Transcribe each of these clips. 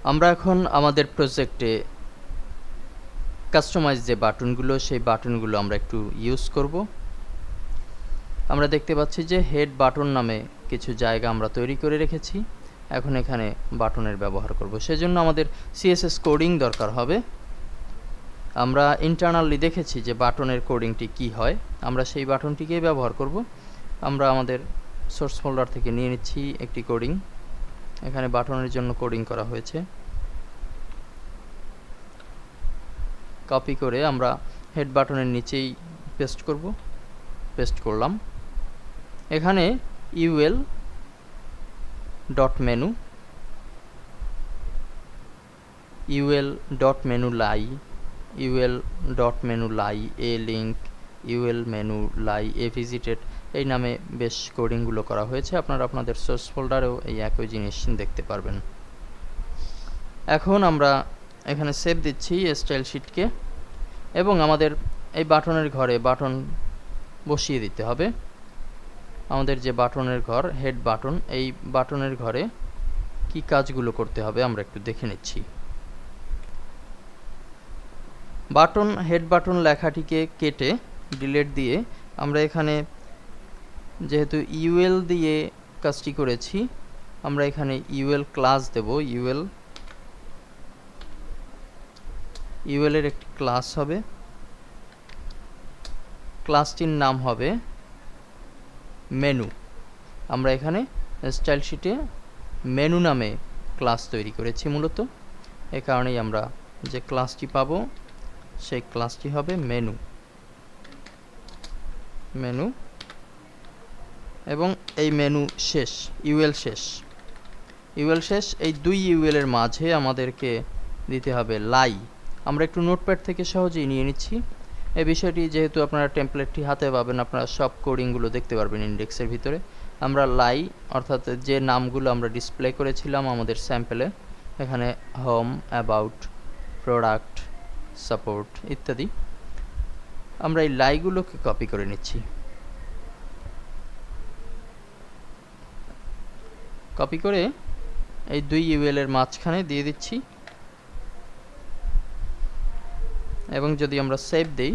আমরা এখন আমাদের প্রজেক্টে কাস্টমাইজ যে বাটনগুলো সেই বাটনগুলো আমরা একটু ইউজ করব। আমরা দেখতে পাচ্ছি যে হেড বাটন নামে কিছু জায়গা আমরা তৈরি করে রেখেছি। এখন এখানে বাটনের ব্যবহার করব, সেজন্য আমাদের সিএসএস কোডিং দরকার হবে। আমরা ইন্টারনালি দেখেছি যে বাটনের কোডিংটি কি হয়, আমরা সেই বাটনটিকেই ব্যবহার করব। আমরা আমাদের সোর্স ফোল্ডার থেকে নিয়ে নিচ্ছি একটি কোডিং। এখানে বাটনের জন্য কোডিং করা হয়েছে। কপি করে আমরা হেড বাটনের নিচেই পেস্ট করব। পেস্ট করলাম। এখানে UL dot menu, UL dot menu লাই, ইউএল ডট মেনু লাই, এ লিঙ্ক, ইউএল মেনু লাই, এ ভিজিটেড, এই নামে বেশ কোডিংগুলো করা হয়েছে। আপনারা আপনাদের সোর্স ফোল্ডারেও এই একই জিনিস দেখতে পারবেন। এখন আমরা এখানে সেভ দিচ্ছি স্টাইল শিটকে এবং আমাদের এই বাটনের ঘরে বাটন বসিয়ে দিতে হবে। আমাদের যে বাটনের ঘর হেড বাটন, এই বাটনের ঘরে কি কাজগুলো করতে হবে আমরা একটু দেখে নিচ্ছি। বাটন হেড বাটন লেখাটিকে কেটে ডিলিট দিয়ে আমরা এখানে যেহেতু ইউএল দিয়ে কাজটি করেছি, আমরা এখানে ইউএল ক্লাস দেব। ইউএল এর একটি ক্লাস হবে, ক্লাসটির নাম হবে মেনু। আমরা এখানে স্টাইল শিটে মেনু নামে ক্লাস তৈরি করেছি মূলত, এই কারণেই আমরা যে ক্লাসটি পাবো সেই ক্লাসটি হবে মেনু এবং এই মেনু শেষ, ইউএল শেষ, এই দুই ইউএল এর মাঝে আমাদেরকে দিতে হবে লাই। আমরা একটু নোটপ্যাড থেকে সহজেই নিয়ে নিচ্ছি। এই বিষয়টি যেহেতু আপনারা টেমপ্লেটটি হাতে পাবেন, আপনারা সব কোডিংগুলো দেখতে পারবেন ইন্ডেক্সের ভিতরে। আমরা লাই অর্থাৎ যে নামগুলো আমরা ডিসপ্লে করেছিলাম আমাদের স্যাম্পলে, এখানে হোম, অ্যাবাউট, প্রোডাক্ট, সাপোর্ট ইত্যাদি, আমরা এই লাইগুলোকে কপি করে নিচ্ছি। কপি করে এই দুই ইউএল এর মাঝখানে দিয়ে দিচ্ছি এবং যদি আমরা সেভ দেই,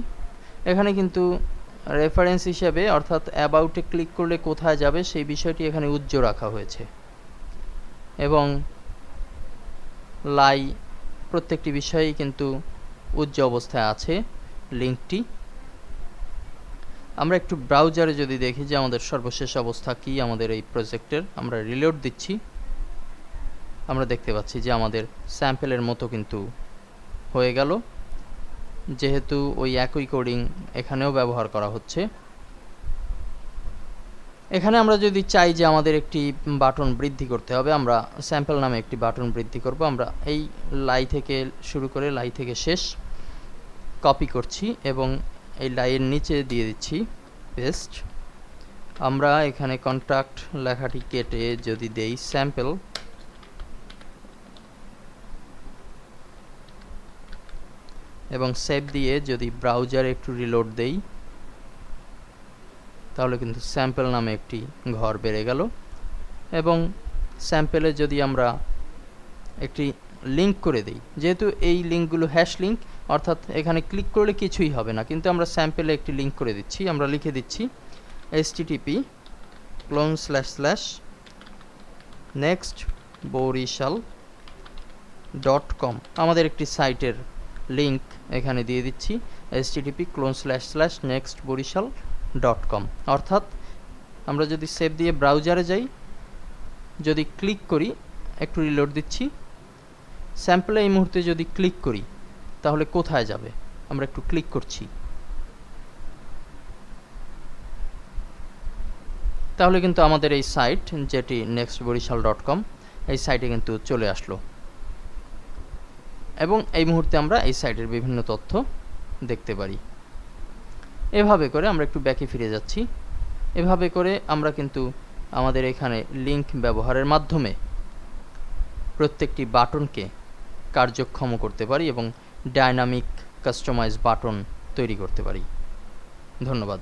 এখানে কিন্তু রেফারেন্স হিসেবে অর্থাৎ অ্যাবাউটে ক্লিক করলে কোথায় যাবে সেই বিষয়টি এখানে উজ্জ্বল রাখা হয়েছে এবং লাই প্রত্যেকটি বিষয়েই কিন্তু উজ্জ্বল অবস্থায় আছে লিঙ্কটি। আমরা একটু ব্রাউজারে যদি দেখি যে আমাদের সর্বশেষ অবস্থা কি আমাদের এই প্রজেক্টের, আমরা রিলোড দিচ্ছি, আমরা দেখতে পাচ্ছি যে আমাদের স্যাম্পলের মতো কিন্তু হয়ে গেল, যেহেতু ওই একই কোডিং এখানেও ব্যবহার করা হচ্ছে। এখানে আমরা যদি চাই যে আমাদের একটি বাটন বৃদ্ধি করতে হবে, আমরা স্যাম্পল নামে একটি বাটন বৃদ্ধি করব। আমরা এই লাই থেকে শুরু করে লাই থেকে শেষ কপি করছি এবং এই লাইয়ের নিচে দিয়ে দিচ্ছি পেস্ট। আমরা এখানে কন্ট্রাক্ট লেখাটি কেটে যদি দেই স্যাম্পল এবং সেভ দিয়ে যদি ব্রাউজারে একটু রিলোড দেই, তাহলে কিন্তু স্যাম্পল নামে একটি ঘর বেড়ে গেল। এবং স্যাম্পলে যদি আমরা একটি লিঙ্ক করে দিই, যেহেতু এই লিঙ্কগুলো হ্যাশ লিঙ্ক অর্থাৎ এখানে ক্লিক করলে কিছুই হবে না, কিন্তু আমরা স্যাম্পলে একটি লিঙ্ক করে দিচ্ছি। আমরা লিখে দিচ্ছি http://nextborishal.com, আমাদের একটি সাইটের লিঙ্ক এখানে দিয়ে দিচ্ছি http://nextborishal.com। অর্থাৎ আমরা যদি সেভ দিয়ে ব্রাউজারে যাই, যদি ক্লিক করি, একটু রিলোড দিচ্ছি, স্যাম্পলে এই মুহূর্তে যদি ক্লিক করি তাহলে কোথায় যাবে, আমরা একটু ক্লিক করছি, তাহলে কিন্তু আমাদের এই সাইট যেটি nextborishal.com, এই সাইটে কিন্তু চলে আসলো এবং এই মুহূর্তে আমরা এই সাইটের বিভিন্ন তথ্য দেখতে পারি। এভাবে করে আমরা একটু ব্যাকে ফিরে যাচ্ছি। এভাবে করে আমরা কিন্তু আমাদের এখানে লিঙ্ক ব্যবহারের মাধ্যমে প্রত্যেকটি বাটনকে কার্যক্ষম করতে পারি এবং ডাইনামিক কাস্টমাইজ বাটন তৈরি করতে পারি। ধন্যবাদ।